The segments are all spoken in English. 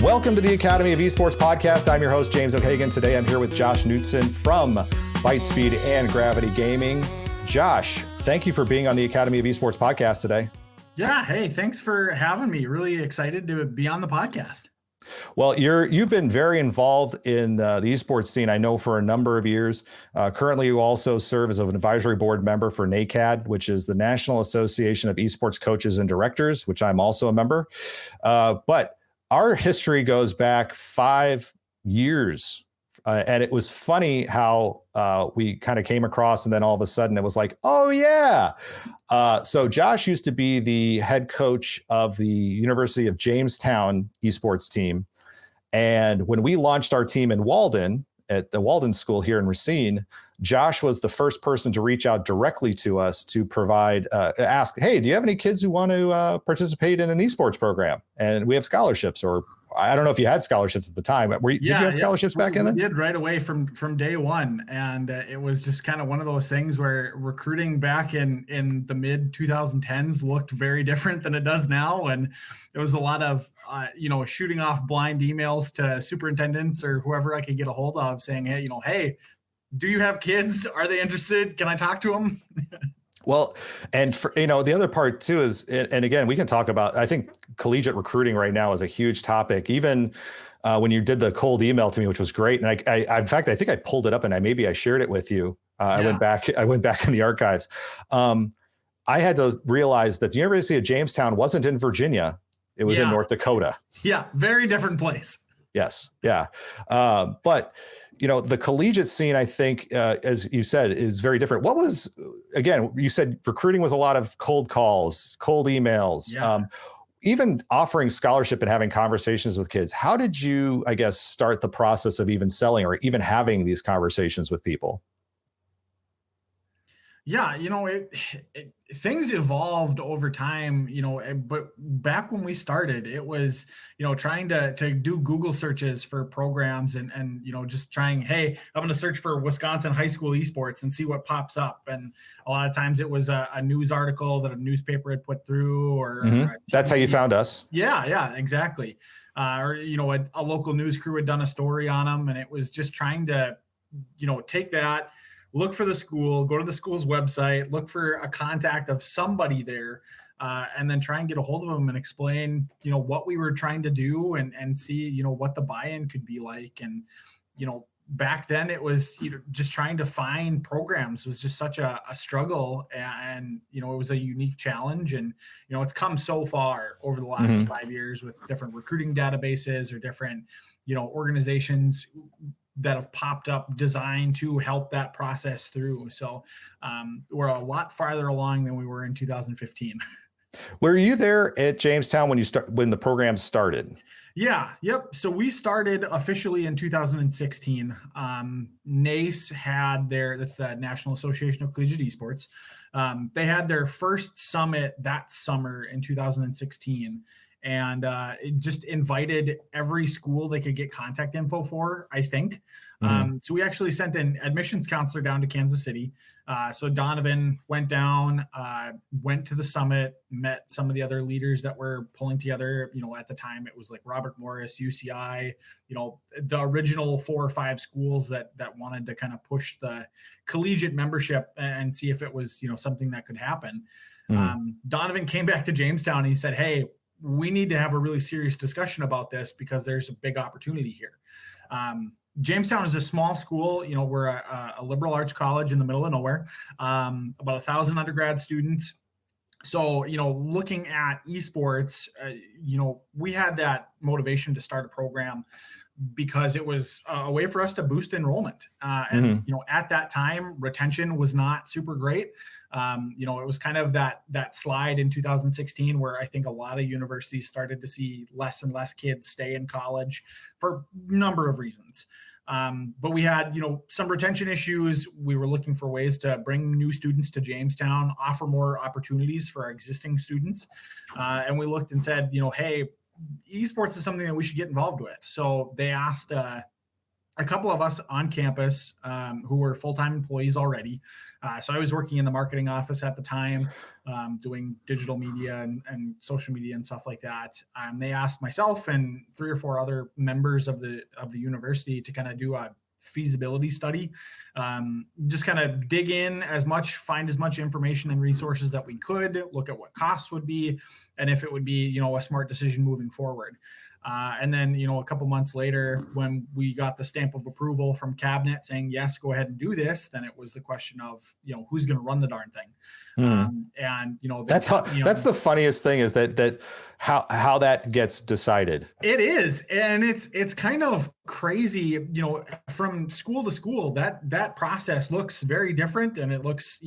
Welcome to the Academy of Esports podcast. I'm your host, James O'Hagan. Today I'm here with Josh Knutson from ByteSpeed and Gravity Gaming. Josh, thank you for being on the Academy of Esports podcast today. Yeah, hey, thanks for having me. Really excited to be on the podcast. Well, you've been very involved in the esports scene, I know, for a number of years. Currently, you also serve as an advisory board member for NACAD, which is the National Association of Esports Coaches and Directors, which I'm also a member. But our history goes back 5 years. And it was funny how we kind of came across, and then all of a sudden it was like, oh, yeah. So Josh used to be the head coach of the University of Jamestown esports team. And when we launched our team in Walden, at the Walden School here in Racine, Josh was the first person to reach out directly to us to provide, ask, hey, do you have any kids who want to participate in an esports program? And we have scholarships, or I don't know if you had scholarships at the time. Did you have scholarships back in then? We did right away from day one. And it was just kind of one of those things where recruiting back in the mid 2010s looked very different than it does now. And it was a lot of, shooting off blind emails to superintendents or whoever I could get a hold of saying, hey, do you have kids? Are they interested? Can I talk to them? Well, and for, the other part too is, and again, we can talk about, I think collegiate recruiting right now is a huge topic. Even when you did the cold email to me, which was great. And I in fact, I think I pulled it up and maybe I shared it with you. I went back in the archives. I had to realize that the University of Jamestown wasn't in Virginia. It was in North Dakota. Yeah. Very different place. Yes. Yeah. But the collegiate scene, I think, as you said, is very different. What was, again, you said recruiting was a lot of cold calls, cold emails, even offering scholarship and having conversations with kids. How did you, I guess, start the process of even selling or even having these conversations with people? Yeah, things evolved over time, but back when we started, it was, trying to do Google searches for programs and just trying, hey, I'm going to search for Wisconsin high school esports and see what pops up. And a lot of times it was a news article that a newspaper had put through or That's how you found us. Yeah, exactly. Or, a local news crew had done a story on them, and it was just trying to, take that, look for the school, go to the school's website, look for a contact of somebody there, and then try and get a hold of them and explain, what we were trying to do and see, what the buy-in could be like. And, back then it was just trying to find programs was just such a struggle. And, it was a unique challenge. And, it's come so far over the last 5 years with different recruiting databases or different, organizations that have popped up designed to help that process through. So we're a lot farther along than we were in 2015. Were you there at Jamestown when the program started? Yeah. Yep. So we started officially in 2016. NACE had that's the National Association of Collegiate Esports. They had their first summit that summer in 2016. And it just invited every school they could get contact info for, I think. So we actually sent an admissions counselor down to Kansas City. So Donovan went down, went to the summit, met some of the other leaders that were pulling together. At the time, it was like Robert Morris, UCI, the original 4 or 5 schools that wanted to kind of push the collegiate membership and see if it was, something that could happen. Donovan came back to Jamestown and he said, hey, we need to have a really serious discussion about this because there's a big opportunity here. Jamestown is a small school. We're a liberal arts college in the middle of nowhere, about 1,000 undergrad students. So, looking at esports, we had that motivation to start a program because it was a way for us to boost enrollment. And at that time, retention was not super great. It was kind of that slide in 2016 where I think a lot of universities started to see less and less kids stay in college for a number of reasons. But we had, some retention issues. We were looking for ways to bring new students to Jamestown, offer more opportunities for our existing students. And we looked and said, hey, esports is something that we should get involved with. So they asked a couple of us on campus who were full-time employees already. So I was working in the marketing office at the time, doing digital media and social media and stuff like that. They asked myself and 3 or 4 other members of the university to kind of do a feasibility study, just kind of dig in find as much information and resources that we could, look at what costs would be, and if it would be, a smart decision moving forward. And then, a couple months later, when we got the stamp of approval from cabinet saying, yes, go ahead and do this, then it was the question of, who's going to run the darn thing. And, that's the funniest thing is that how that gets decided. It is. And it's kind of crazy, from school to school, that process looks very different. And it looks,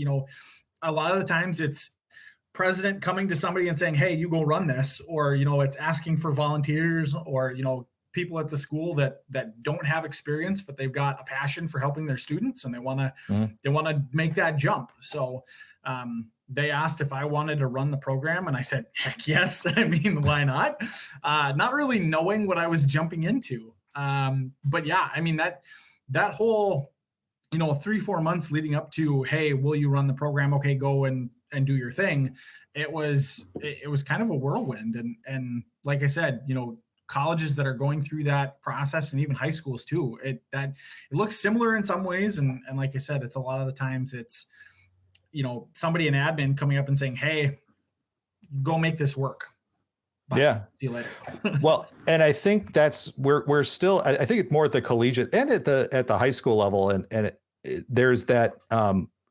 a lot of the times it's president coming to somebody and saying, hey, you go run this, or, it's asking for volunteers, or, people at the school that don't have experience, but they've got a passion for helping their students and they want to make that jump. So they asked if I wanted to run the program, and I said, heck yes. I mean, why not? Not really knowing what I was jumping into. But yeah, I mean, that whole, 3-4 months leading up to, hey, will you run the program? Okay, go and do your thing. It was kind of a whirlwind. And like I said, colleges that are going through that process, and even high schools too, it looks similar in some ways. And like I said, it's a lot of the times it's, somebody in admin coming up and saying, hey, go make this work. Bye. Yeah. See you later. Well, and I think that's we're still, I think it's more at the collegiate and at the high school level. And there's that,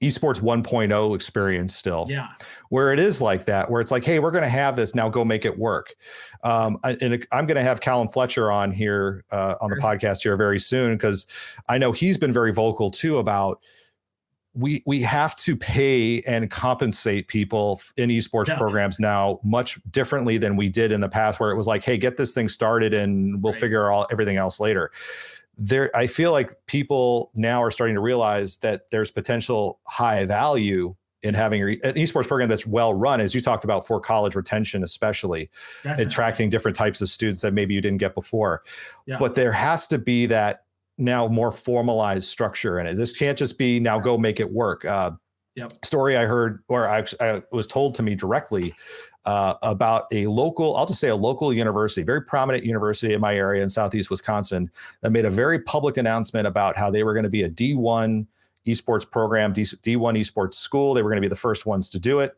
Esports 1.0 experience still, where it is like that, where it's like, hey, we're going to have this now, go make it work. And I'm going to have Callum Fletcher on here on the podcast here very soon, because I know he's been very vocal too about we have to pay and compensate people in esports programs now much differently than we did in the past, where it was like, hey, get this thing started and we'll figure everything else later. I feel like people now are starting to realize that there's potential high value in having an esports program that's well run, as you talked about, for college retention, especially attracting different types of students that maybe you didn't get before. But there has to be that now more formalized structure in it. This can't just be now go make it work. Story I heard, or I was told to me directly about I'll just say a local university, very prominent university in my area in Southeast Wisconsin, that made a very public announcement about how they were going to be a D1 esports program, D1 esports school. They were going to be the first ones to do it,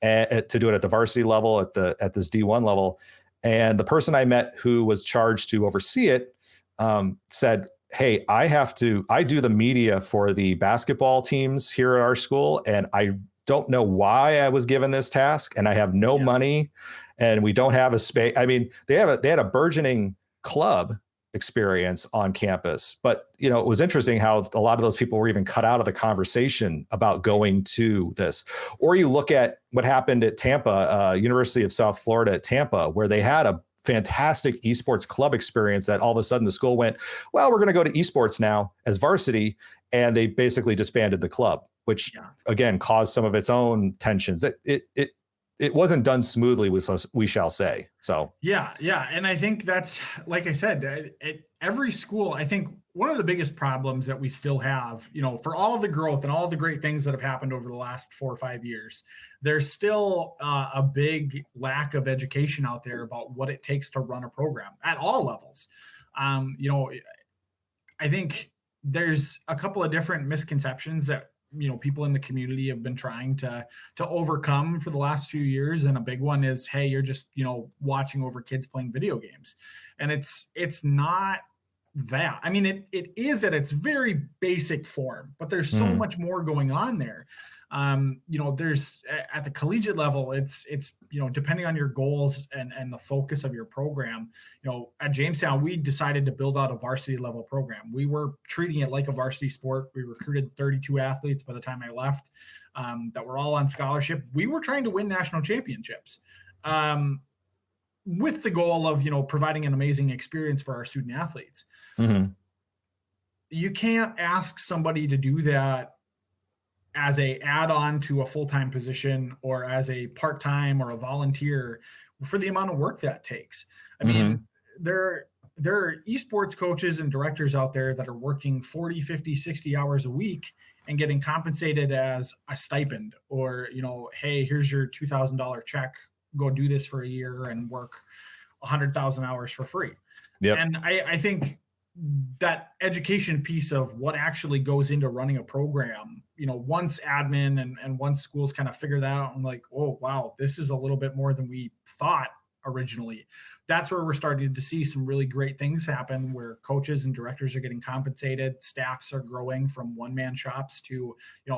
and to do it at the varsity level, at this D1 level. And the person I met who was charged to oversee it said, hey, I do the media for the basketball teams here at our school, and I don't know why I was given this task, and I have no money, and we don't have a space. I mean, they had a burgeoning club experience on campus, but it was interesting how a lot of those people were even cut out of the conversation about going to this. Or you look at what happened at Tampa, University of South Florida at Tampa, where they had a fantastic esports club experience that all of a sudden the school went, well, we're going to go to esports now as varsity. And they basically disbanded the club, which again caused some of its own tensions. It wasn't done smoothly, we shall say. So yeah, and I think that's, like I said, at every school, I think one of the biggest problems that we still have, for all the growth and all the great things that have happened over the last 4 or 5 years, there's still a big lack of education out there about what it takes to run a program at all levels. I think there's a couple of different misconceptions that people in the community have been trying to overcome for the last few years, and a big one is, hey, you're just watching over kids playing video games, and it's not that. I mean, it is at its very basic form, but there's so much more going on there. There's at the collegiate level, it's depending on your goals and the focus of your program. At Jamestown, we decided to build out a varsity level program. We were treating it like a varsity sport. We recruited 32 athletes by the time I left, that were all on scholarship. We were trying to win national championships, with the goal of, providing an amazing experience for our student athletes. You can't ask somebody to do that as a add-on to a full-time position, or as a part-time or a volunteer, for the amount of work that takes. I mean, there are esports coaches and directors out there that are working 40, 50, 60 hours a week and getting compensated as a stipend, or, hey, here's your $2,000 check, go do this for a year and work 100,000 hours for free. Yep. And I think that education piece of what actually goes into running a program, once admin and once schools kind of figure that out, I'm like, oh, wow, this is a little bit more than we thought originally. That's where we're starting to see some really great things happen, where coaches and directors are getting compensated. Staffs are growing from one-man shops to,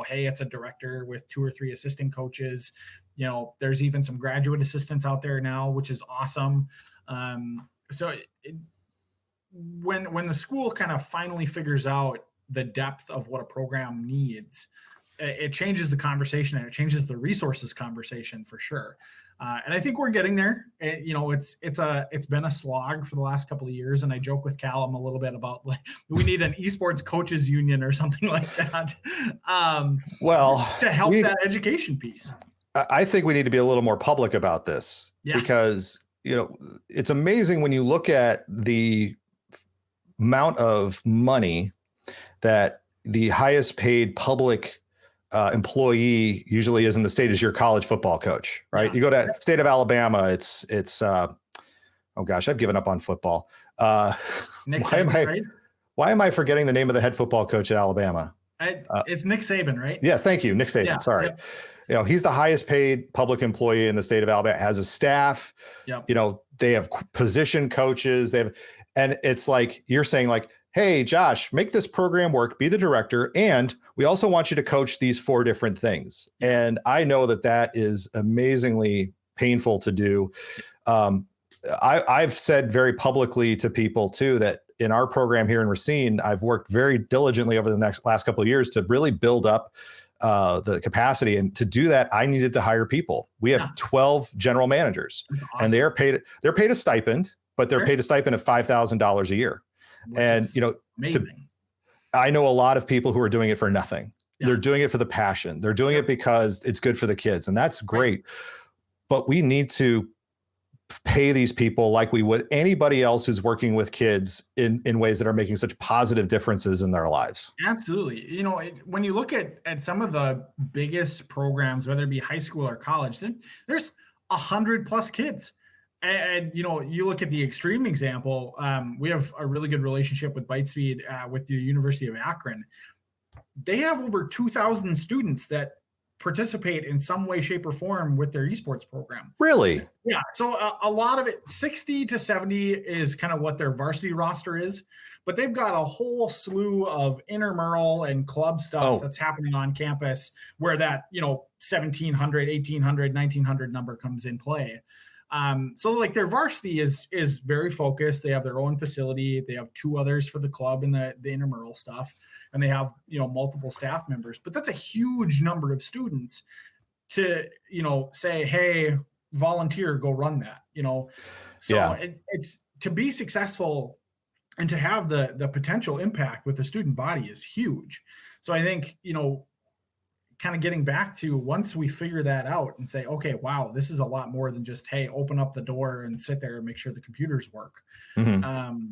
hey, it's a director with 2 or 3 assistant coaches. There's even some graduate assistants out there now, which is awesome. When the school kind of finally figures out the depth of what a program needs, it changes the conversation, and it changes the resources conversation for sure. And I think we're getting there. It's been a slog for the last couple of years. And I joke with Callum a little bit about, like, we need an esports coaches union or something like that. To help that education piece. I think we need to be a little more public about this, because, it's amazing when you look at the amount of money that the highest paid public employee usually is in the state is your college football coach, right? You go to state of Alabama, it's oh gosh, I've given up on football. Why am I forgetting the name of the head football coach at Alabama? It's Nick Saban, right? Yes, thank you, Nick Saban. Yeah, sorry. Yep. He's the highest paid public employee in the state of Alabama, has a staff. Yep. They have position coaches. And it's like, you're saying, like, hey, Josh, make this program work, be the director. And we also want you to coach these 4 different things. And I know that is amazingly painful to do. I've said very publicly to people too, that in our program here in Racine, I've worked very diligently over the last couple of years to really build up the capacity. And to do that, I needed to hire people. We have 12 general managers. Awesome. And they're paid a stipend, but they're paid a stipend of $5,000 a year. And, I know a lot of people who are doing it for nothing. Yeah. They're doing it for the passion. They're doing it because it's good for the kids, and that's great. But we need to pay these people like we would anybody else who's working with kids in ways that are making such positive differences in their lives. Absolutely. When you look at some of the biggest programs, whether it be high school or college, there's 100+ kids. And, you look at the extreme example, we have a really good relationship with ByteSpeed with the University of Akron. They have over 2,000 students that participate in some way, shape, or form with their esports program. Really? Yeah. So a lot of it, 60 to 70 is kind of what their varsity roster is, but they've got a whole slew of intramural and club stuff that's happening on campus where that, 1,700, 1,800, 1,900 number comes in play. So like their varsity is very focused. They have their own facility. They have 2 others for the club and the intramural stuff. And they have, multiple staff members, but that's a huge number of students to, say, hey, volunteer, go run that, So it's to be successful and to have the potential impact with the student body is huge. So I think, kind of getting back to, once we figure that out and say, okay, wow, this is a lot more than just, hey, open up the door and sit there and make sure the computers work. Mm-hmm.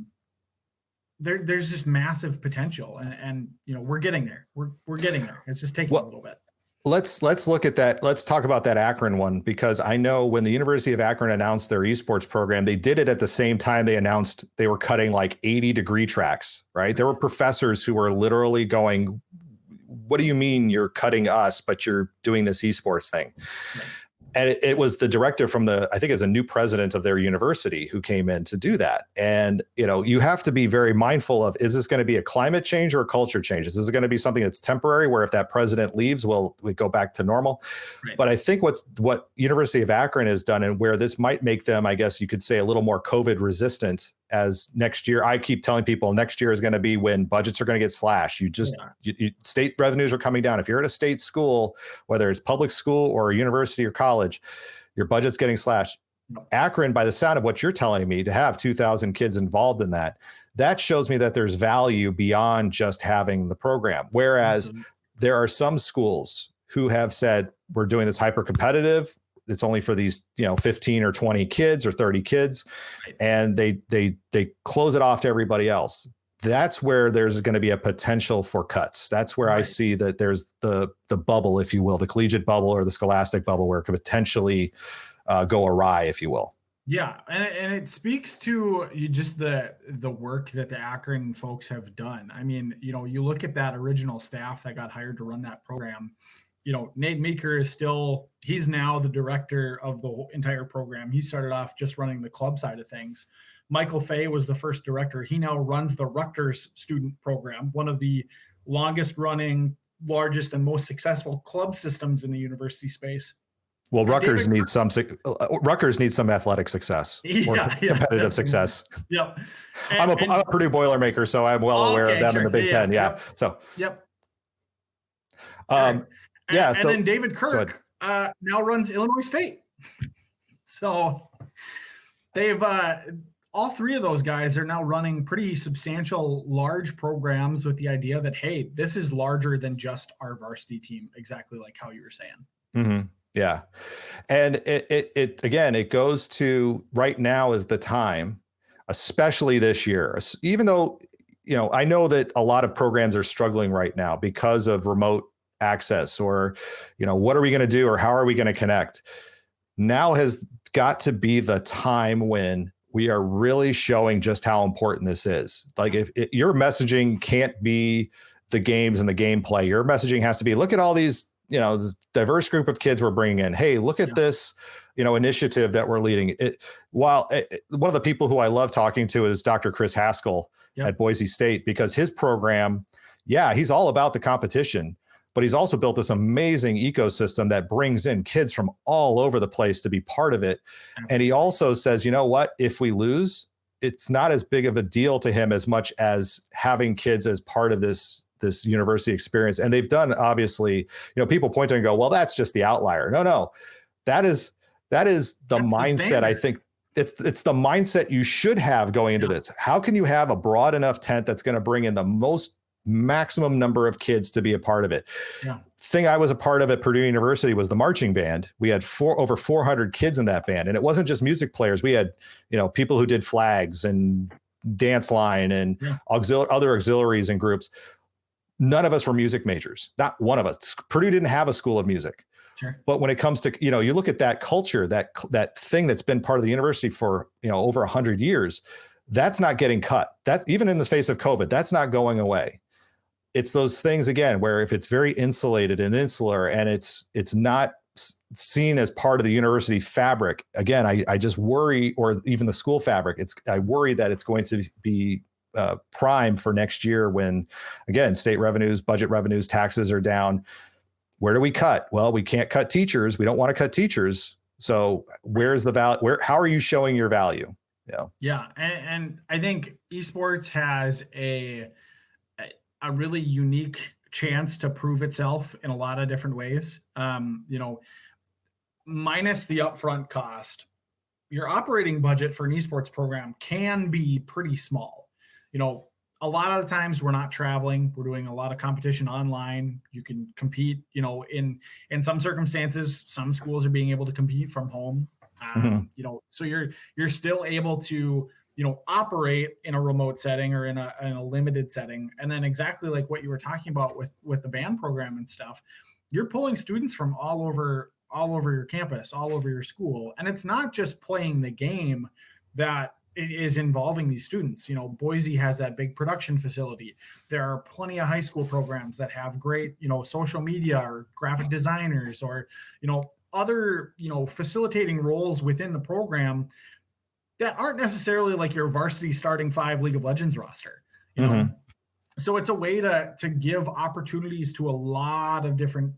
There's just massive potential, and we're getting there. We're getting there. It's just taking a little bit. Let's look at that. Let's talk about that Akron one, because I know when the University of Akron announced their esports program, they did it at the same time they announced they were cutting like 80-degree tracks, right? There were professors who were literally going, what do you mean you're cutting us, but you're doing this esports thing? Right. And it was the director from I think it's a new president of their university who came in to do that. And, you have to be very mindful of, is this going to be a climate change or a culture change? Is this going to be something that's temporary, where if that president leaves, we go back to normal? Right. But I think what University of Akron has done, and where this might make them, I guess you could say, a little more COVID resistant, as next year, I keep telling people next year is going to be when budgets are going to get slashed. State revenues are coming down. If you're at a state school, whether it's public school or a university or college, your budget's getting slashed. Akron, by the sound of what you're telling me, to have 2,000 kids involved in that shows me that there's value beyond just having the program. Whereas there are some schools who have said, we're doing this hyper competitive. it's only for these, 15 or 20 kids or 30 kids, Right. and they close it off to everybody else. That's where there's going to be a potential for cuts. That's where I Right. see that there's the bubble, if you will, the collegiate bubble or the scholastic bubble, where it could potentially go awry, if you will. Yeah, and it speaks to just the work that the Akron folks have done. I mean, you look at that original staff that got hired to run that program. Nate Meeker he's now the director of the entire program. He started off just running the club side of things. Michael Fay was the first director. He now runs the Rutgers student program, one of the longest running, largest, and most successful club systems in the university space. Well, Rutgers needs some athletic success or competitive success. Yep. I'm a Purdue Boilermaker, so I'm well aware of them in the Big Ten. Yeah. Yep. So. Yep. And then David Kirk now runs Illinois State. So they've all three of those guys are now running pretty substantial, large programs with the idea that, hey, this is larger than just our varsity team, exactly like how you were saying. Mm-hmm. Yeah. And it goes to right now is the time, especially this year, even though, I know that a lot of programs are struggling right now because of remote access or, what are we going to do or how are we going to connect? Now has got to be the time when we are really showing just how important this is. Like if your messaging can't be the games and the gameplay, your messaging has to be, look at all these, this diverse group of kids we're bringing in. Hey, look at this, initiative that we're leading. One of the people who I love talking to is Dr. Chris Haskell at Boise State, because his program, he's all about the competition, but he's also built this amazing ecosystem that brings in kids from all over the place to be part of it. And he also says, you know what, if we lose, it's not as big of a deal to him as much as having kids as part of this university experience. And they've done, obviously, people point to and go, well, that's just the outlier. No, that is the mindset. I think it's the mindset you should have going into this. How can you have a broad enough tent that's going to bring in the most maximum number of kids to be a part of it? Thing I was a part of at Purdue University was the marching band. We had over 400 kids in that band. And it wasn't just music players. We had, people who did flags and dance line and other auxiliaries and groups. None of us were music majors. Not one of us. Purdue didn't have a school of music. Sure. But when it comes to, you look at that culture, that thing that's been part of the university for, over 100 years, that's not getting cut. That's even in the face of COVID, that's not going away. It's those things, again, where if it's very insulated and insular and it's not seen as part of the university fabric, again, I just worry, or even the school fabric, I worry that it's going to be prime for next year when, again, state revenues, budget revenues, taxes are down. Where do we cut? Well, we can't cut teachers. We don't want to cut teachers. So where's the value? How are you showing your value? Yeah. And I think esports has a really unique chance to prove itself in a lot of different ways. Minus the upfront cost, your operating budget for an esports program can be pretty small. A lot of the times we're not traveling. We're doing a lot of competition online. You can compete, in some circumstances, some schools are being able to compete from home. So you're still able to, operate in a remote setting or in a limited setting. And then exactly like what you were talking about with the band program and stuff, you're pulling students from all over your campus, all over your school. And it's not just playing the game that is involving these students. Boise has that big production facility. There are plenty of high school programs that have great, social media or graphic designers or, other, facilitating roles within the program that aren't necessarily like your varsity starting 5 League of Legends roster. So it's a way to give opportunities to a lot of different,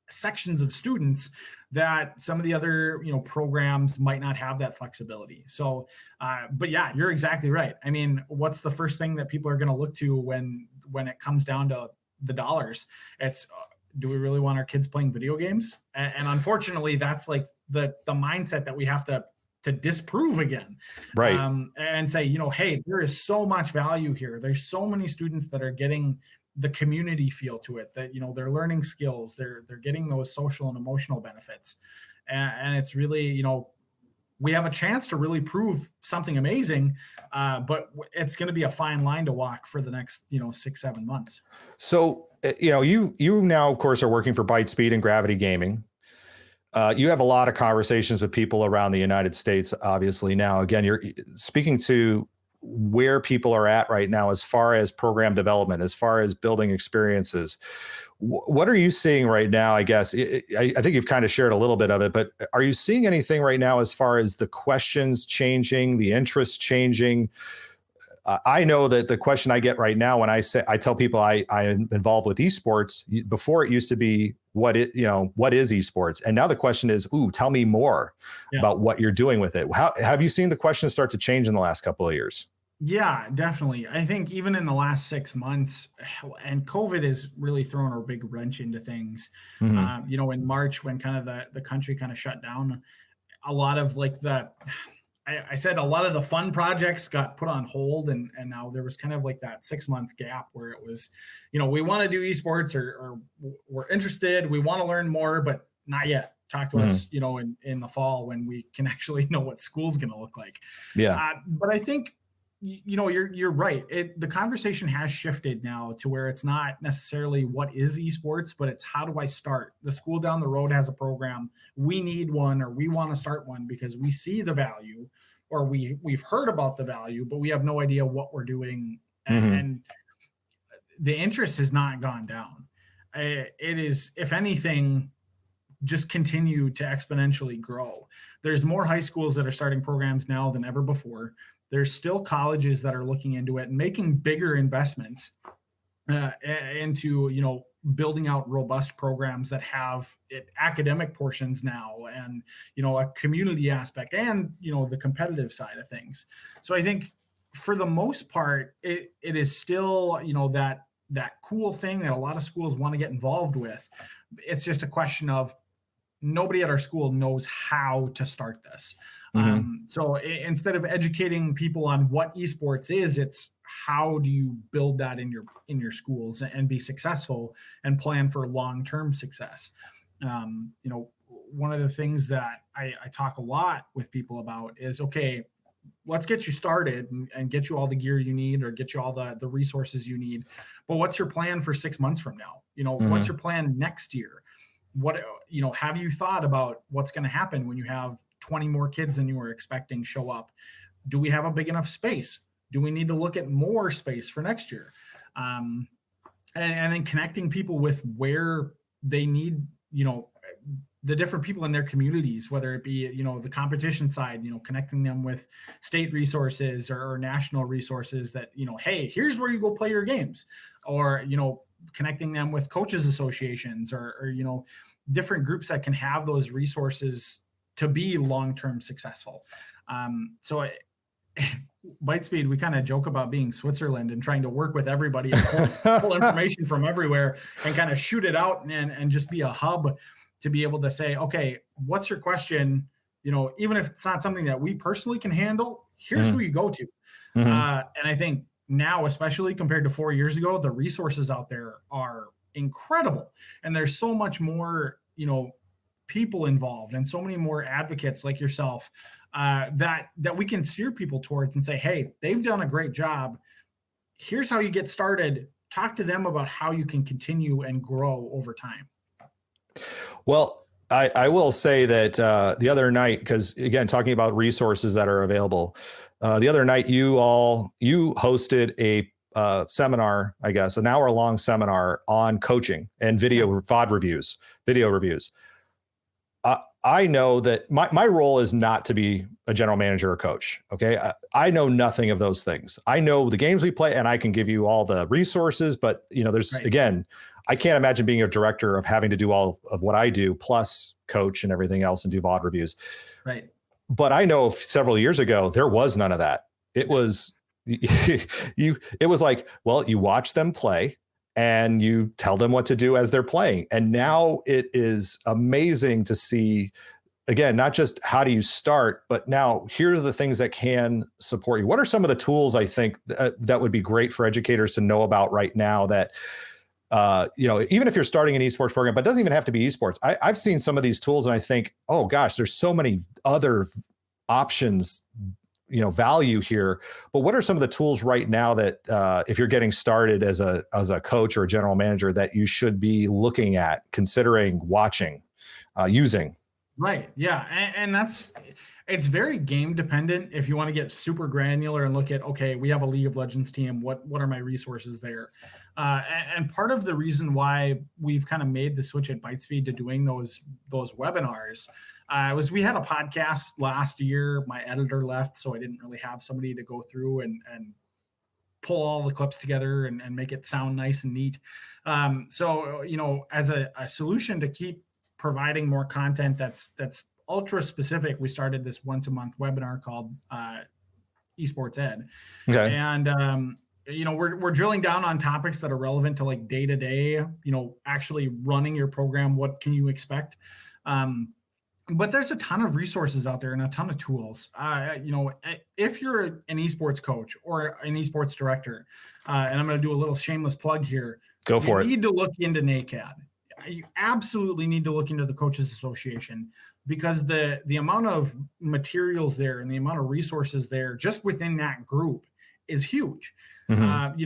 sections of students that some of the other, programs might not have that flexibility. So, but yeah, you're exactly right. I mean, what's the first thing that people are going to look to when it comes down to the dollars? It's, do we really want our kids playing video games? And unfortunately, that's like the mindset that we have to disprove again. Right. And say, hey, there is so much value here. There's so many students that are getting the community feel to it, that, they're learning skills, they're getting those social and emotional benefits. And it's really, we have a chance to really prove something amazing, but it's going to be a fine line to walk for the next, 6-7 months. So, you now, of course, are working for ByteSpeed and Gravity Gaming. You have a lot of conversations with people around the United States, obviously. Now, again, you're speaking to where people are at right now as far as program development, as far as building experiences. What are you seeing right now? I guess I think you've kind of shared a little bit of it, but are you seeing anything right now as far as the questions changing, the interest changing? I know that the question I get right now when I tell people I am involved with esports, before it used to be what is esports, and now the question is, tell me more about what you're doing with it. How have you seen the questions start to change in the last couple of years? Yeah, definitely. I think even in the last 6 months, and COVID has really thrown a big wrench into things. Mm-hmm. In March, when kind of the country kind of shut down, a lot of like I said a lot of the fun projects got put on hold, and now there was kind of like that 6-month gap where it was, we want to do esports, or we're interested, we want to learn more, but not yet. Talk to us, in the fall when we can actually know what school's going to look like. Yeah. But I think, you're right. The conversation has shifted now to where it's not necessarily what is esports, but it's how do I start? The school down the road has a program. We need one, or we want to start one because we see the value, or we've heard about the value, but we have no idea what we're doing. Mm-hmm. And the interest has not gone down. It is, if anything, just continue to exponentially grow. There's more high schools that are starting programs now than ever before. There's still colleges that are looking into it and making bigger investments into, building out robust programs that have academic portions now, and, a community aspect, and, the competitive side of things. So I think for the most part, it is still, that cool thing that a lot of schools want to get involved with. It's just a question of nobody at our school knows how to start this. Mm-hmm. So instead of educating people on what esports is, it's how do you build that in your schools and be successful and plan for long-term success. One of the things that I talk a lot with people about is, okay, let's get you started and get you all the gear you need, or get you all the resources you need. But what's your plan for 6 months from now? Mm-hmm. What's your plan next year? What, have you thought about what's going to happen when you have 20 more kids than you were expecting show up? Do we have a big enough space? Do we need to look at more space for next year? And then connecting people with where they need, the different people in their communities, whether it be, the competition side, connecting them with state resources or national resources that, hey, here's where you go play your games, or, connecting them with coaches associations, or different groups that can have those resources to be long-term successful. So ByteSpeed, we kind of joke about being Switzerland and trying to work with everybody and pull information from everywhere and kind of shoot it out and just be a hub to be able to say, okay, what's your question? Even if it's not something that we personally can handle, here's who you go to. Mm-hmm. And I think now, especially compared to 4 years ago, the resources out there are incredible. And there's so much more, people involved, and so many more advocates like yourself that we can steer people towards and say, hey, they've done a great job. Here's how you get started. Talk to them about how you can continue and grow over time. Well, I will say that the other night, because again, talking about resources that are available, the other night you hosted a seminar, I guess, an hour-long seminar on coaching and video reviews. I know that my role is not to be a general manager or coach. Okay. I know nothing of those things. I know the games we play, and I can give you all the resources, but there's again, I can't imagine being a director of having to do all of what I do, plus coach and everything else and do VOD reviews. Right. But I know several years ago, there was none of that. It was, it was like, well, you watch them play and you tell them what to do as they're playing. And now it is amazing to see again, not just how do you start, but now here are the things that can support you. What are some of the tools I think that would be great for educators to know about right now that, even if you're starting an esports program, but it doesn't even have to be esports. I've seen some of these tools and I think, oh gosh, there's so many other options, value here. But what are some of the tools right now that if you're getting started as a coach or a general manager that you should be looking at, considering, watching, using? Right. Yeah. And it's very game dependent. If you want to get super granular and look at, okay, we have a League of Legends team. What are my resources there? And part of the reason why we've kind of made the switch at ByteSpeed to doing those webinars was we had a podcast last year. My editor left, so I didn't really have somebody to go through and pull all the clips together and make it sound nice and neat. So, as a solution to keep providing more content that's ultra specific, we started this once a month webinar called Esports Ed. Okay. And we're drilling down on topics that are relevant to like day to day, actually running your program. What can you expect? But there's a ton of resources out there and a ton of tools. If you're an esports coach or an esports director, and I'm going to do a little shameless plug here. Go for it. You need to look into NACAD. You absolutely need to look into the Coaches Association, because the amount of materials there and the amount of resources there just within that group is huge. Mm-hmm.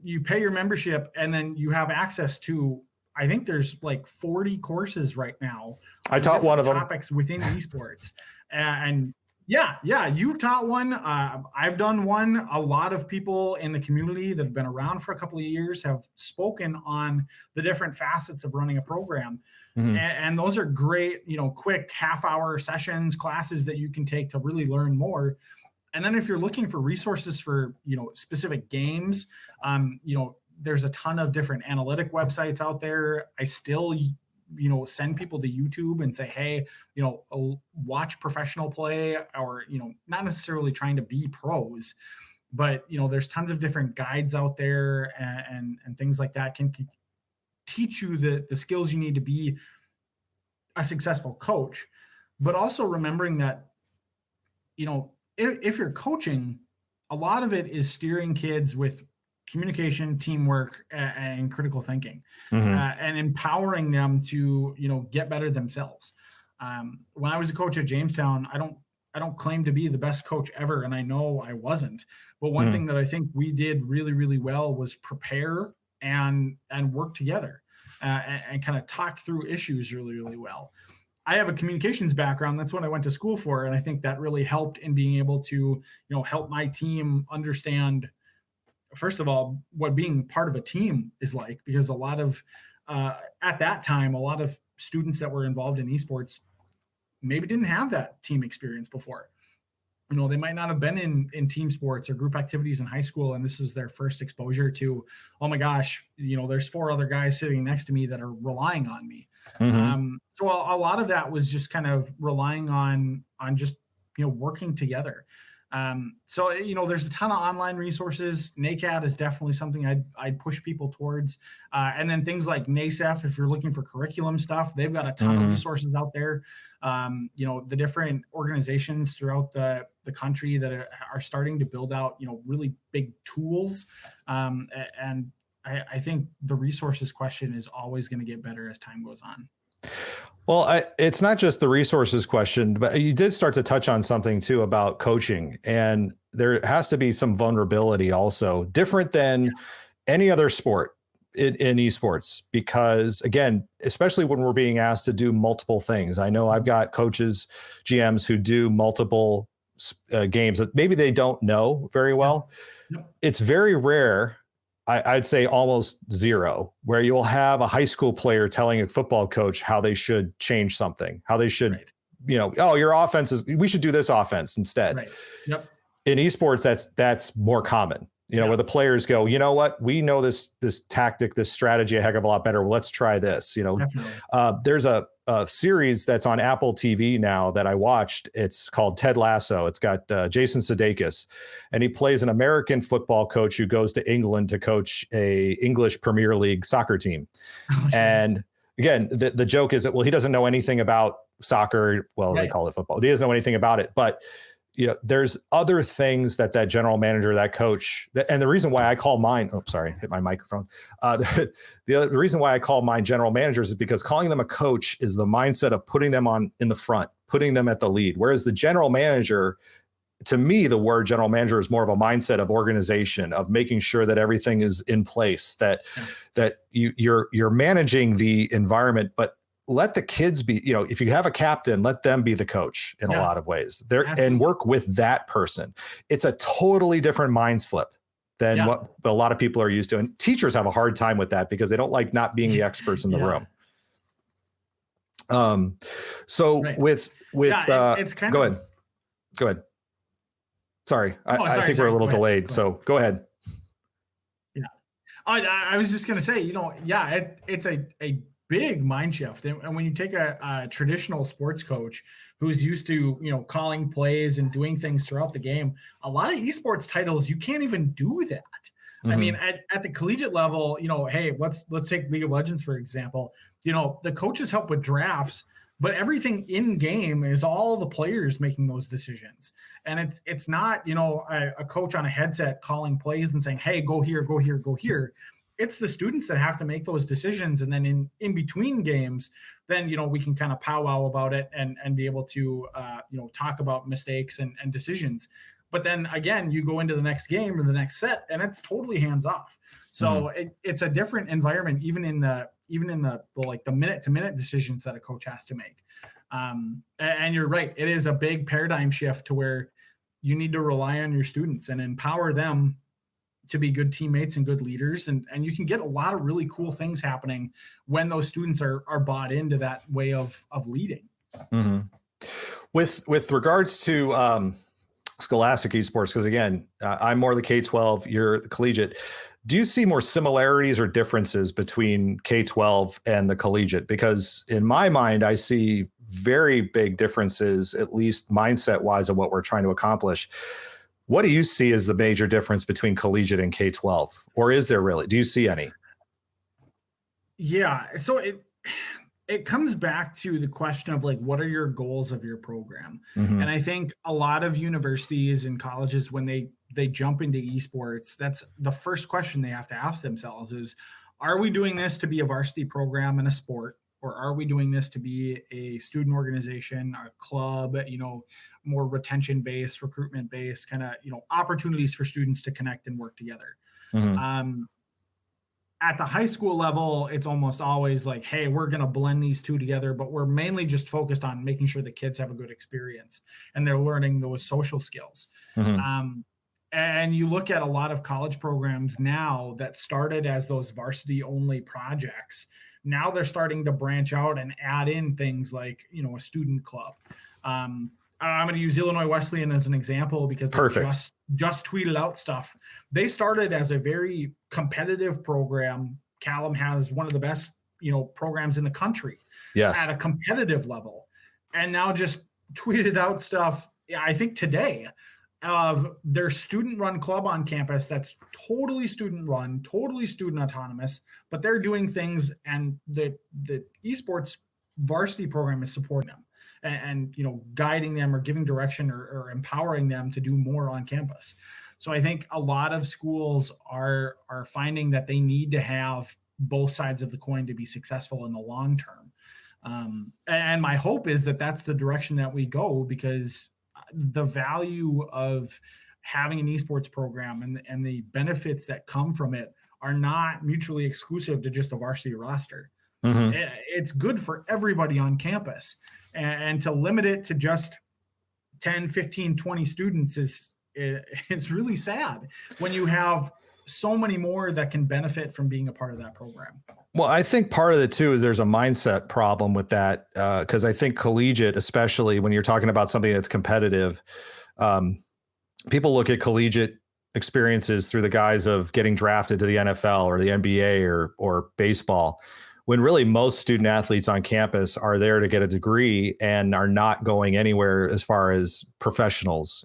You pay your membership and then you have access to, I think there's like 40 courses right now. I taught one of them. Topics within esports. And yeah, you've taught one. I've done one. A lot of people in the community that have been around for a couple of years have spoken on the different facets of running a program. Mm-hmm. And those are great, quick half-hour sessions, classes that you can take to really learn more. And then if you're looking for resources for, specific games, there's a ton of different analytic websites out there. I still send people to YouTube and say, hey, watch professional play, or, not necessarily trying to be pros, but, there's tons of different guides out there and things like that can teach you the skills you need to be a successful coach. But also remembering that, if you're coaching, a lot of it is steering kids with communication, teamwork, and critical thinking, mm-hmm. And empowering them to, get better themselves. When I was a coach at Jamestown, I don't claim to be the best coach ever, and I know I wasn't. But one thing that I think we did really, really well was prepare and work together, and kind of talk through issues really, really well. I have a communications background. That's what I went to school for, and I think that really helped in being able to, help my team understand, first of all, what being part of a team is like, because a lot of, at that time, a lot of students that were involved in esports maybe didn't have that team experience before. They might not have been in team sports or group activities in high school, and this is their first exposure to, oh my gosh, there's 4 other guys sitting next to me that are relying on me. Mm-hmm. So a lot of that was just kind of relying on just, working together. So, there's a ton of online resources. NACAD is definitely something I'd push people towards. And then things like NACEF, if you're looking for curriculum stuff, they've got a ton of resources out there. The different organizations throughout the country that are starting to build out, really big tools. And I think the resources question is always going to get better as time goes on. Well, it's not just the resources question, but you did start to touch on something too about coaching, and there has to be some vulnerability also, different than any other sport in esports, because again, especially when we're being asked to do multiple things. I know I've got coaches, GMs who do multiple games that maybe they don't know very well. It's very rare. I'd say almost zero, where you'll have a high school player telling a football coach how they should change something, how they should, oh, your offense is, we should do this offense instead. Right. Yep. In esports, that's more common, where the players go, you know what, we know this tactic, this strategy a heck of a lot better. Well, let's try this. There's a series that's on Apple TV now that I watched. It's called Ted Lasso. It's got Jason Sudeikis, and he plays an American football coach who goes to England to coach a English Premier League soccer team. And again, the joke is that, well, he doesn't know anything about soccer. Well, Right. they call it football. He doesn't know anything about it, but there's other things that general manager, that coach, and the reason why I call mine, hit my microphone. The reason why I call mine general managers is because calling them a coach is the mindset of putting them in the front, putting them at the lead. Whereas the general manager, to me, the word general manager is more of a mindset of organization, of making sure that everything is in place, that you're managing the environment, but let the kids be, if you have a captain, let them be the coach in a lot of ways there and work with that person. It's a totally different mind flip than what a lot of people are used to. And teachers have a hard time with that because they don't like not being the experts in the room. With it's kind go ahead. Sorry. I think we're a little delayed. So go ahead. Yeah. I was just going to say, it's a big mind shift. And when you take a traditional sports coach who's used to, calling plays and doing things throughout the game, a lot of esports titles, you can't even do that. I mean, at the collegiate level, hey, let's take League of Legends, for example. The coaches help with drafts, but everything in game is all the players making those decisions. And it's not, a coach on a headset calling plays and saying, hey, go here, go here, go here. It's the students that have to make those decisions. And then in between games, then, we can kind of powwow about it and be able to, talk about mistakes and decisions. But then again, you go into the next game or the next set and it's totally hands off. So it's a different environment, even in the like the minute to minute decisions that a coach has to make. And you're right. It is a big paradigm shift to where you need to rely on your students and empower them to be good teammates and good leaders. And you can get a lot of really cool things happening when those students are bought into that way of leading. Mm-hmm. With regards to scholastic esports, because again, I'm more the K-12, you're the collegiate. Do you see more similarities or differences between K-12 and the collegiate? Because in my mind, I see very big differences, at least mindset wise, of what we're trying to accomplish. What do you see as the major difference between collegiate and K-12? Or is there really? Do you see any? Yeah. So it comes back to the question of like, what are your goals of your program? And I think a lot of universities and colleges, when they jump into esports, that's the first question they have to ask themselves is, are we doing this to be a varsity program in a sport? Or are we doing this to be a student organization, a club, more retention-based, recruitment-based, kind of, opportunities for students to connect and work together? At the high school level, it's almost always like, hey, we're going to blend these two together, but we're mainly just focused on making sure the kids have a good experience and they're learning those social skills. And you look at a lot of college programs now that started as those varsity only projects. Now they're starting to branch out and add in things like, a student club. I'm going to use Illinois Wesleyan as an example because they just tweeted out stuff. They started as a very competitive program. Callum has one of the best, programs in the country at a competitive level, and now just tweeted out stuff, I think today, of their student-run club on campus that's totally student-run, totally student autonomous, but they're doing things, and the esports varsity program is supporting them and guiding them or giving direction or empowering them to do more on campus. So I think a lot of schools are finding that they need to have both sides of the coin to be successful in the long term. And my hope is that that's the direction that we go, because the value of having an esports program and the benefits that come from it are not mutually exclusive to just a varsity roster. It's good for everybody on campus, and to limit it to just 10, 15, 20 students is really sad when you have so many more that can benefit from being a part of that program. Well, I think part of it too is there's a mindset problem with that, because I think collegiate, especially when you're talking about something that's competitive, people look at collegiate experiences through the guise of getting drafted to the NFL or the NBA or baseball, when really most student athletes on campus are there to get a degree and are not going anywhere as far as professionals.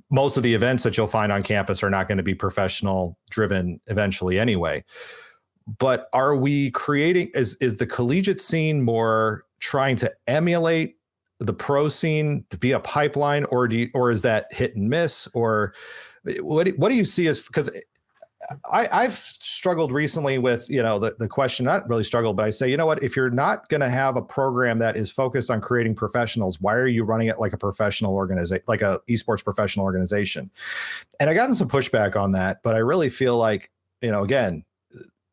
Most of the events that you'll find on campus are not going to be professional driven eventually anyway. But are we creating, is the collegiate scene more trying to emulate the pro scene to be a pipeline, or or is that hit and miss? Or what do you see as, because I've struggled recently with, the question, not really struggled, but I say, you know what, if you're not going to have a program that is focused on creating professionals, why are you running it like a professional organization, like a esports professional organization? And I gotten some pushback on that, but I really feel like, again,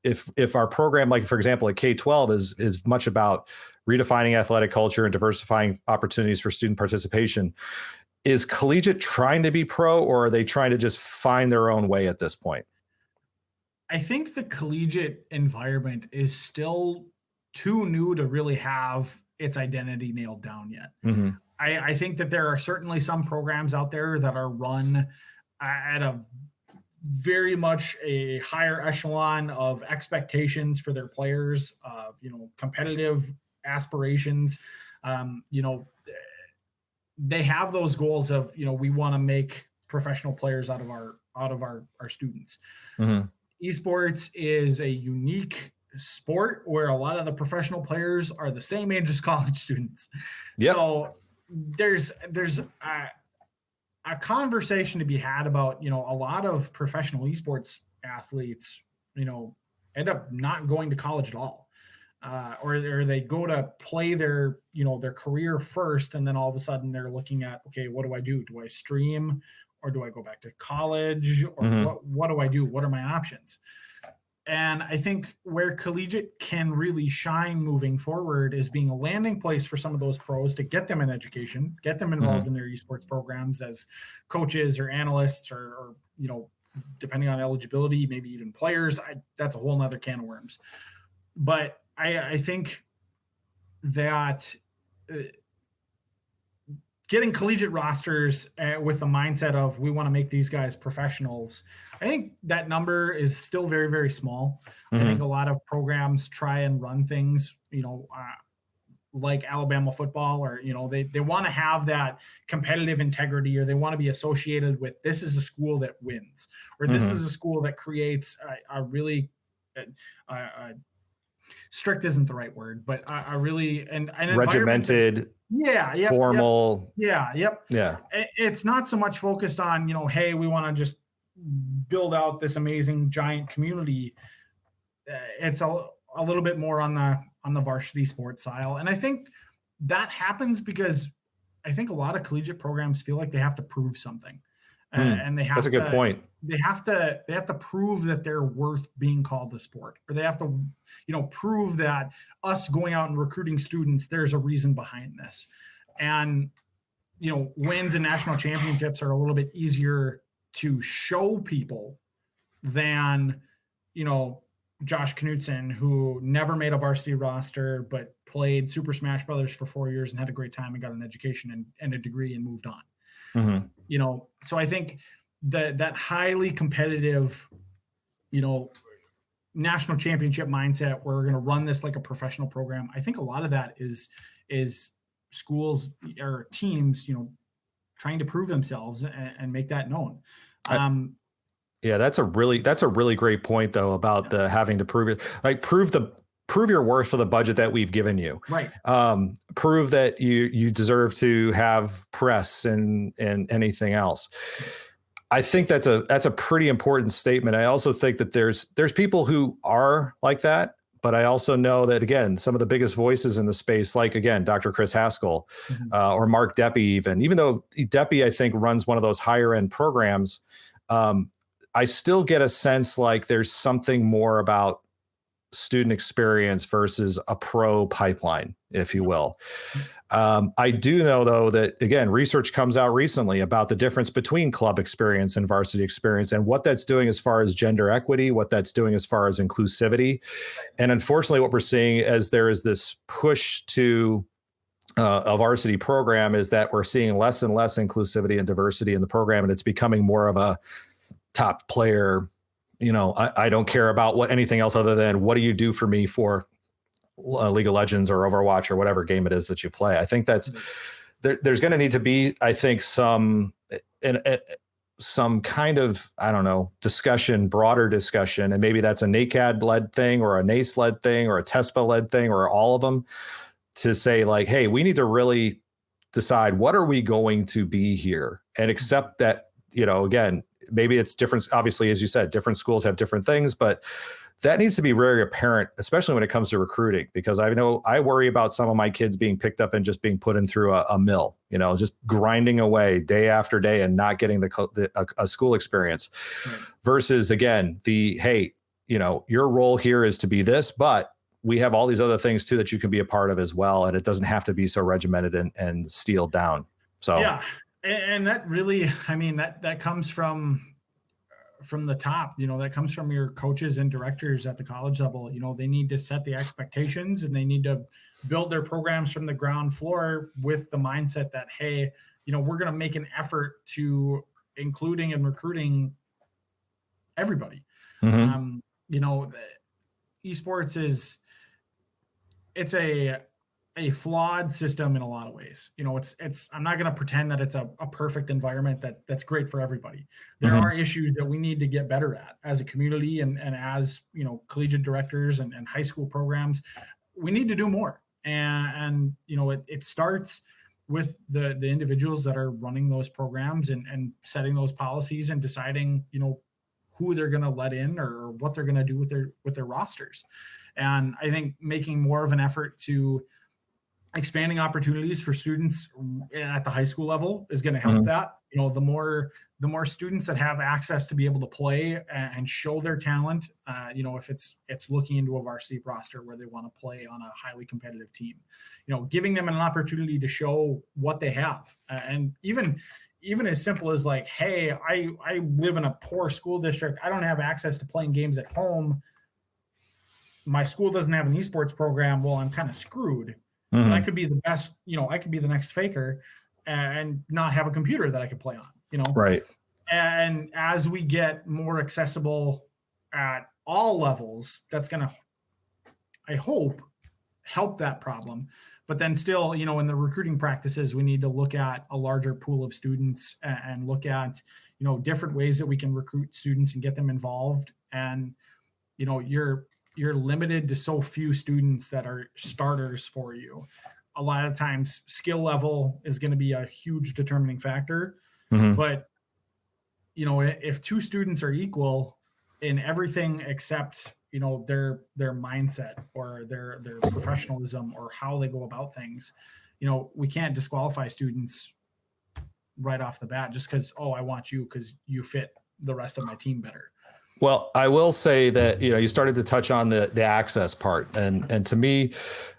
if our program, like for example, at K-12 is much about redefining athletic culture and diversifying opportunities for student participation, is collegiate trying to be pro, or are they trying to just find their own way at this point? I think the collegiate environment is still too new to really have its identity nailed down yet. Mm-hmm. I think that there are certainly some programs out there that are run at a very much a higher echelon of expectations for their players, of competitive aspirations. They have those goals of we want to make professional players out of our students. Mm-hmm. Esports is a unique sport where a lot of the professional players are the same age as college students. Yep. So there's a conversation to be had about, a lot of professional esports athletes, end up not going to college at all. Or they go to play their career first, and then all of a sudden they're looking at, okay, what do I do? Do I stream, or do I go back to college, or what do I do? What are my options? And I think where collegiate can really shine moving forward is being a landing place for some of those pros to get them in education, get them involved in their esports programs as coaches or analysts, or depending on eligibility, maybe even players. That's a whole nother can of worms. But I think that getting collegiate rosters with the mindset of we want to make these guys professionals, I think that number is still very, very small. I think a lot of programs try and run things, like Alabama football, or, they want to have that competitive integrity, or they want to be associated with, this is a school that wins, or this is a school that creates a really strict isn't the right word, but a really and regimented, formal. Yeah. It's not so much focused on, hey, we want to just build out this amazing giant community. It's a little bit more on the varsity sports style. And I think that happens because I think a lot of collegiate programs feel like they have to prove something. And they have that's a good point. They have to prove that they're worth being called a sport, or they have to, prove that us going out and recruiting students, there's a reason behind this. And, wins and national championships are a little bit easier to show people than, Josh Knutson, who never made a varsity roster, but played Super Smash Brothers for 4 years and had a great time and got an education and a degree and moved on. So I think that highly competitive, national championship mindset, where we're going to run this like a professional program, I think a lot of that is schools or teams, trying to prove themselves and make that known. Yeah, that's a really great point, though, about the having to prove it, like prove your worth for the budget that we've given you. Right. Prove that you deserve to have press and anything else. I think that's a pretty important statement. I also think that there's people who are like that, but I also know that, again, some of the biggest voices in the space, like, again, Dr. Chris Haskell, or Mark Deppy, even though Deppy, I think, runs one of those higher end programs, I still get a sense like there's something more about student experience versus a pro pipeline, if you will. I do know, though, that, again, research comes out recently about the difference between club experience and varsity experience, and what that's doing as far as gender equity, what that's doing as far as inclusivity. And unfortunately, what we're seeing as there is this push to a varsity program is that we're seeing less and less inclusivity and diversity in the program, and it's becoming more of a top player. I don't care about anything else other than what do you do for me for League of Legends or Overwatch or whatever game it is that you play. I think that's there's going to need to be, I think, some, and some kind of, I don't know, discussion, broader discussion. And maybe that's a NACAD led thing or a NACE led thing or a TESPA led thing or all of them, to say like, hey, we need to really decide what are we going to be here, and accept that, again, maybe it's different. Obviously, as you said, different schools have different things, but that needs to be very apparent, especially when it comes to recruiting, because I know I worry about some of my kids being picked up and just being put in through a mill, just grinding away day after day and not getting a school experience. Right. Versus, again, hey, your role here is to be this, but we have all these other things too that you can be a part of as well. And it doesn't have to be so regimented and steeled down. So, yeah. And that really, that comes from the top, that comes from your coaches and directors at the college level. They need to set the expectations, and they need to build their programs from the ground floor with the mindset that, hey, we're going to make an effort to including and recruiting everybody. Mm-hmm. Esports it's a flawed system in a lot of ways. I'm not going to pretend that it's a perfect environment that's great for everybody. There mm-hmm. are issues that we need to get better at as a community and as, collegiate directors and high school programs. We need to do more. And it starts with the individuals that are running those programs and setting those policies and deciding, who they're going to let in or what they're going to do with their rosters. And I think making more of an effort to expanding opportunities for students at the high school level is going to help mm-hmm. that. The more students that have access to be able to play and show their talent, if it's looking into a varsity roster where they want to play on a highly competitive team, giving them an opportunity to show what they have. And even as simple as like, hey, I live in a poor school district. I don't have access to playing games at home. My school doesn't have an esports program. Well, I'm kind of screwed. Mm-hmm. And I could be the best, I could be the next Faker and not have a computer that I could play on, Right. And as we get more accessible at all levels, that's going to, I hope, help that problem. But then still, in the recruiting practices, we need to look at a larger pool of students and look at, different ways that we can recruit students and get them involved. And, you're limited to so few students that are starters for you. A lot of times skill level is going to be a huge determining factor. Mm-hmm. But, if two students are equal in everything except, their mindset or their professionalism or how they go about things, we can't disqualify students right off the bat just because, I want you because you fit the rest of my team better. Well, I will say that, you started to touch on the access part. And to me,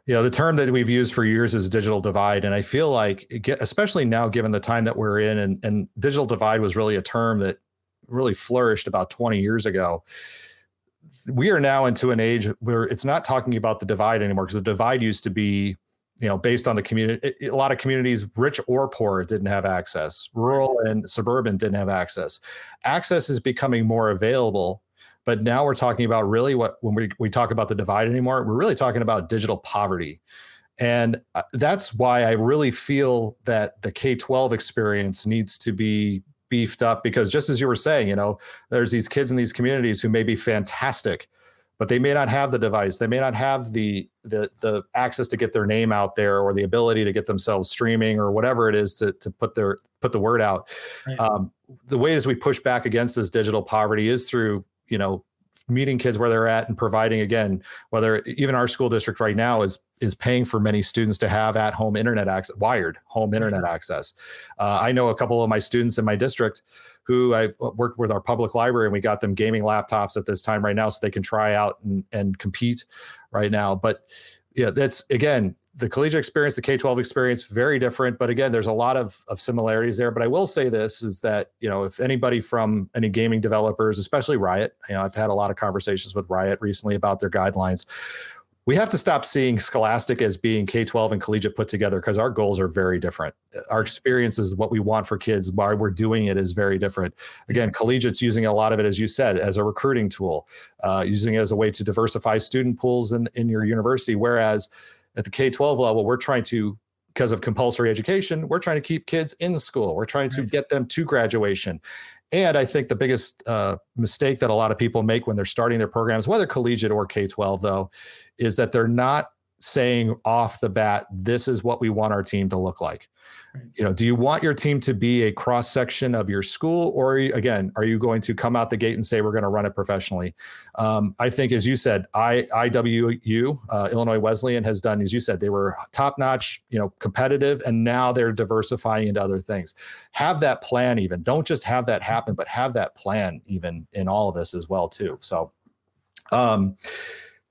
the term that we've used for years is digital divide. And I feel like, especially now, given the time that we're in, and digital divide was really a term that really flourished about 20 years ago. We are now into an age where it's not talking about the divide anymore, because the divide used to be, based on the community. A lot of communities, rich or poor, didn't have access. Rural and suburban didn't have access. Access is becoming more available, but now we're talking about really when we talk about the divide anymore, we're really talking about digital poverty. And that's why I really feel that the K-12 experience needs to be beefed up, because just as you were saying, there's these kids in these communities who may be fantastic, but they may not have the device. They may not have the access to get their name out there, or the ability to get themselves streaming or whatever it is to put the word out. Right. The ways we push back against this digital poverty is through, meeting kids where they're at and providing, again, whether even our school district right now is paying for many students to have at-home internet access, wired home internet access. I know a couple of my students in my district who I've worked with our public library, and we got them gaming laptops at this time right now so they can try out and compete right now. But yeah, that's, again, the collegiate experience, the K-12 experience, very different. But again, there's a lot of similarities there. But I will say this is that, if anybody from any gaming developers, especially Riot, I've had a lot of conversations with Riot recently about their guidelines. We have to stop seeing Scholastic as being K-12 and collegiate put together, because our goals are very different. Our experience is what we want for kids. Why we're doing it is very different. Again, collegiate's using a lot of it, as you said, as a recruiting tool, using it as a way to diversify student pools in your university. Whereas at the K-12 level, we're trying to, because of compulsory education, we're trying to keep kids in school. We're trying to get them to graduation. And I think the biggest mistake that a lot of people make when they're starting their programs, whether collegiate or K-12 though, is that they're not saying off the bat, this is what we want our team to look like. Right. Do you want your team to be a cross section of your school, or again, are you going to come out the gate and say we're going to run it professionally? I think, as you said, IWU, Illinois Wesleyan, has done, as you said, they were top notch, competitive, and now they're diversifying into other things. Have that plan. Even don't just have that happen, but have that plan even in all of this as well too. So, right.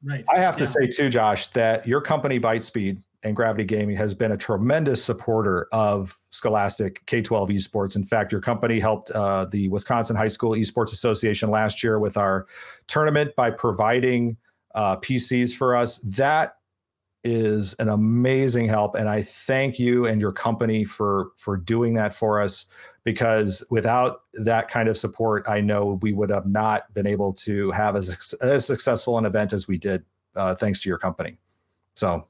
I have to say too, Josh, that your company ByteSpeed and Gravity Gaming has been a tremendous supporter of Scholastic K-12 esports. In fact, your company helped the Wisconsin High School Esports Association last year with our tournament by providing PCs for us. That is an amazing help, and I thank you and your company for doing that for us, because without that kind of support, I know we would have not been able to have as successful an event as we did, thanks to your company. So.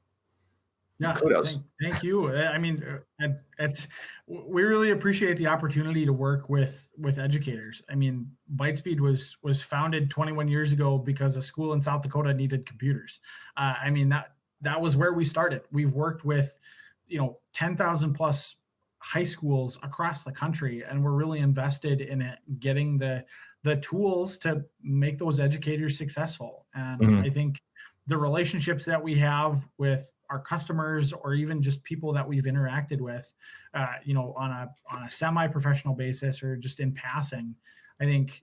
Yeah, kudos. Thank you. I mean, we really appreciate the opportunity to work with educators. I mean, ByteSpeed was founded 21 years ago because a school in South Dakota needed computers. I mean, that was where we started. We've worked with, 10,000 plus high schools across the country, and we're really invested in getting the tools to make those educators successful. And I think the relationships that we have with our customers, or even just people that we've interacted with, on a semi-professional basis or just in passing, I think,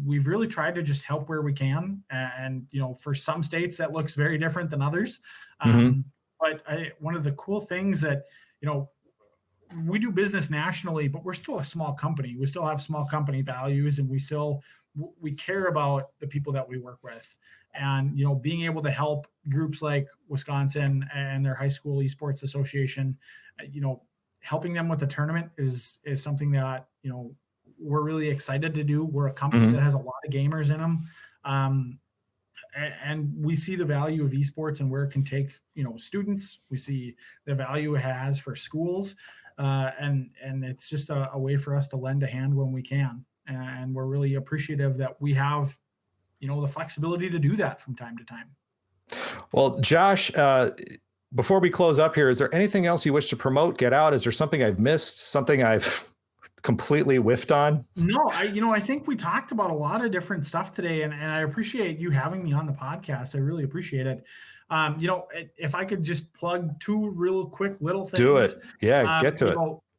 we've really tried to just help where we can. And, for some states that looks very different than others. But one of the cool things that, we do business nationally, but we're still a small company. We still have small company values, and we care about the people that we work with. And, being able to help groups like Wisconsin and their high school esports association, helping them with the tournament is something that, we're really excited to do. We're a company that has a lot of gamers in them. And we see the value of esports and where it can take, students. We see the value it has for schools. And it's just a way for us to lend a hand when we can. And we're really appreciative that we have, the flexibility to do that from time to time. Well, Josh, before we close up here, is there anything else you wish to promote, get out? Is there something I've missed, something I've completely whiffed on? No, I think we talked about a lot of different stuff today, and I appreciate you having me on the podcast. I really appreciate it. If I could just plug two real quick little things. Do it. Yeah, get to it.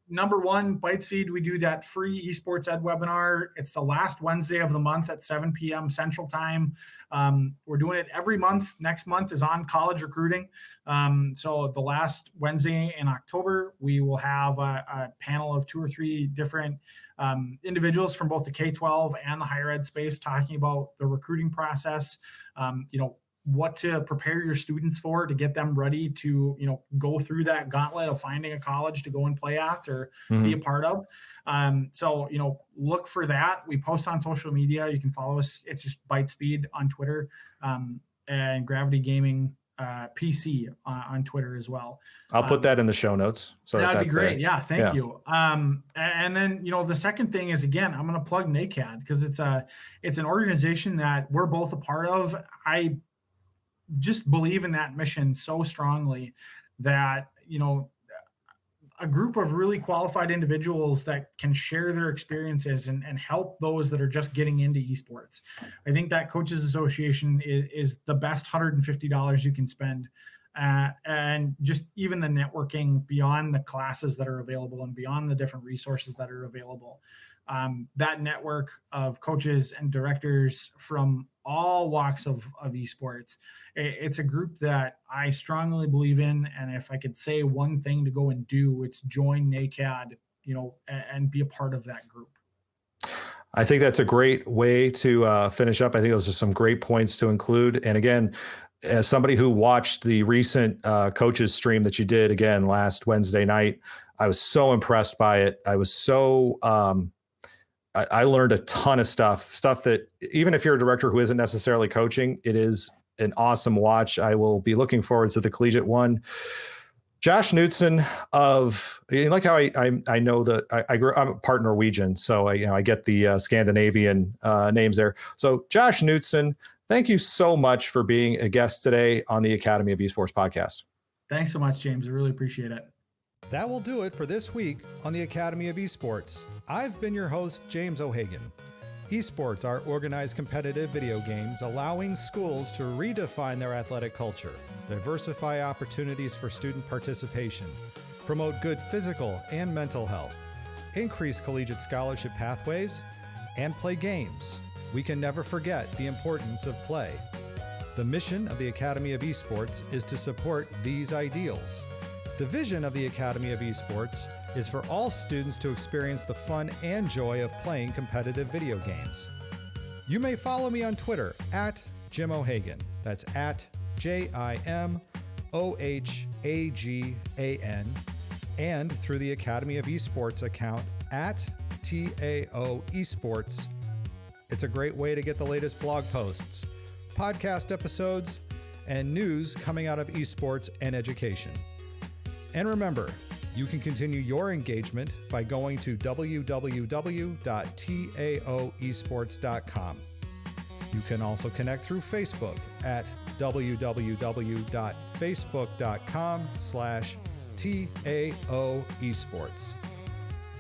Number one, ByteSpeed, we do that free esports ed webinar. It's the last Wednesday of the month at 7 p.m. Central Time. We're doing it every month. Next month is on college recruiting. So the last Wednesday in October, we will have a panel of 2 or 3 different individuals from both the K-12 and the higher ed space talking about the recruiting process, what to prepare your students for to get them ready to, go through that gauntlet of finding a college to go and play at or be a part of. So, look for that. We post on social media. You can follow us. It's just ByteSpeed on Twitter, and Gravity Gaming PC on Twitter as well. I'll put that in the show notes. So that'd be great. Yeah. Thank you. And then, the second thing is, again, I'm going to plug NACAD because it's an organization that we're both a part of. I just believe in that mission so strongly that, a group of really qualified individuals that can share their experiences and help those that are just getting into esports. I think that Coaches Association is the best $150 you can spend. And just even the networking beyond the classes that are available and beyond the different resources that are available. That network of coaches and directors from all walks of esports. It's a group that I strongly believe in. And if I could say one thing to go and do, it's join NACAD, and be a part of that group. I think that's a great way to finish up. I think those are some great points to include. And again, as somebody who watched the recent coaches stream that you did again last Wednesday night, I was so impressed by it. I was so I learned a ton of stuff that even if you're a director who isn't necessarily coaching, it is an awesome watch. I will be looking forward to the Collegiate one. Josh Knutson of, like how I know that I'm part Norwegian, so I get the Scandinavian names there. So Josh Knutson, thank you so much for being a guest today on the Academy of Esports podcast. Thanks so much, James. I really appreciate it. That will do it for this week on the Academy of Esports. I've been your host, James O'Hagan. Esports are organized competitive video games allowing schools to redefine their athletic culture, diversify opportunities for student participation, promote good physical and mental health, increase collegiate scholarship pathways, and play games. We can never forget the importance of play. The mission of the Academy of Esports is to support these ideals. The vision of the Academy of Esports is for all students to experience the fun and joy of playing competitive video games. You may follow me on Twitter at Jim O'Hagan. That's at JIMOHAGAN, and through the Academy of Esports account at TAO Esports. It's a great way to get the latest blog posts, podcast episodes, and news coming out of esports and education. And remember, you can continue your engagement by going to www.taoesports.com. You can also connect through Facebook at www.facebook.com/TAOesports.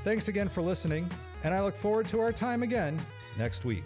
Thanks again for listening, and I look forward to our time again next week.